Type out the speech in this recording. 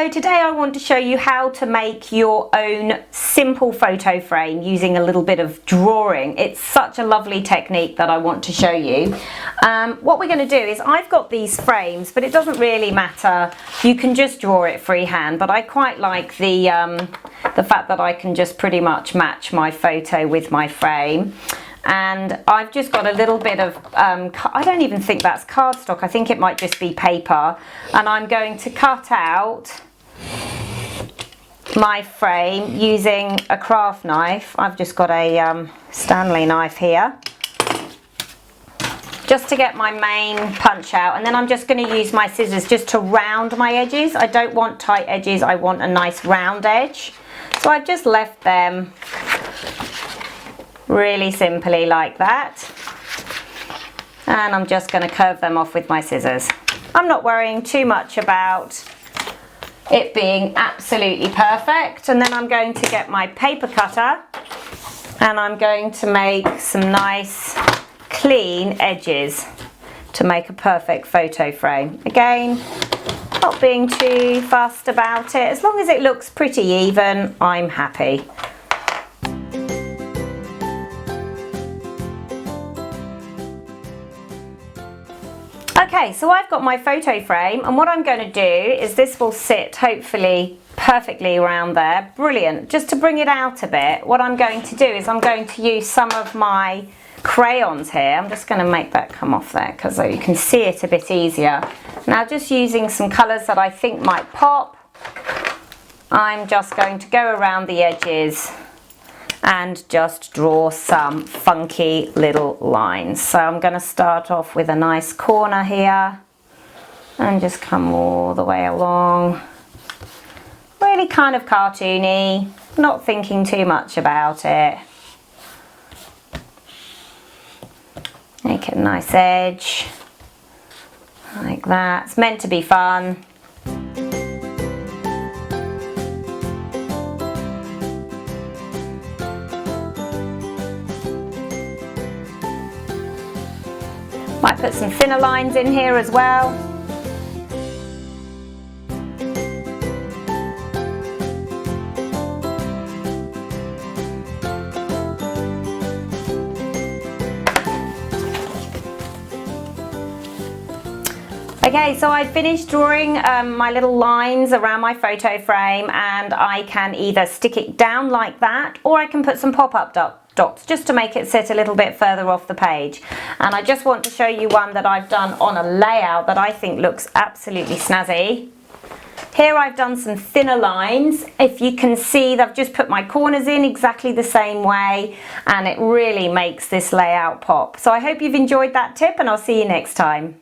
So today I want to show you how to make your own simple photo frame using a little bit of drawing. It's such a lovely technique that I want to show you. What we're going to do is I've got these frames, but it doesn't really matter. You can just draw it freehand, but I quite like the fact that I can just pretty much match my photo with my frame. And I've just got a little bit of, I don't even think that's cardstock, I think it might just be paper, and I'm going to cut out my frame using a craft knife. I've just got a Stanley knife here, just to get my main punch out, and then I'm just going to use my scissors just to round my edges. I don't want tight edges, I want a nice round edge. So I've just left them really simply like that, and I'm just going to curve them off with my scissors. I'm not worrying too much about it being absolutely perfect, and then I'm going to get my paper cutter and I'm going to make some nice clean edges to make a perfect photo frame. Again, not being too fussed about it, as long as it looks pretty even, I'm happy. Okay, so I've got my photo frame, and what I'm going to do is this will sit hopefully perfectly around there. Brilliant. Just to bring it out a bit, what I'm going to do is I'm going to use some of my crayons here. I'm just going to make that come off there because you can see it a bit easier. Now, just using some colours that I think might pop, I'm just going to go around the edges and just draw some funky little lines. So I'm going to start off with a nice corner here and just come all the way along. Really kind of cartoony, not thinking too much about it. Make it a nice edge, like that. It's meant to be fun. Might put some thinner lines in here as well. Okay, so I finished drawing my little lines around my photo frame, and I can either stick it down like that, or I can put some pop-up dots just to make it sit a little bit further off the page. And I just want to show you one that I've done on a layout that I think looks absolutely snazzy. Here I've done some thinner lines. If you can see, I've just put my corners in exactly the same way, and it really makes this layout pop. So I hope you've enjoyed that tip, and I'll see you next time.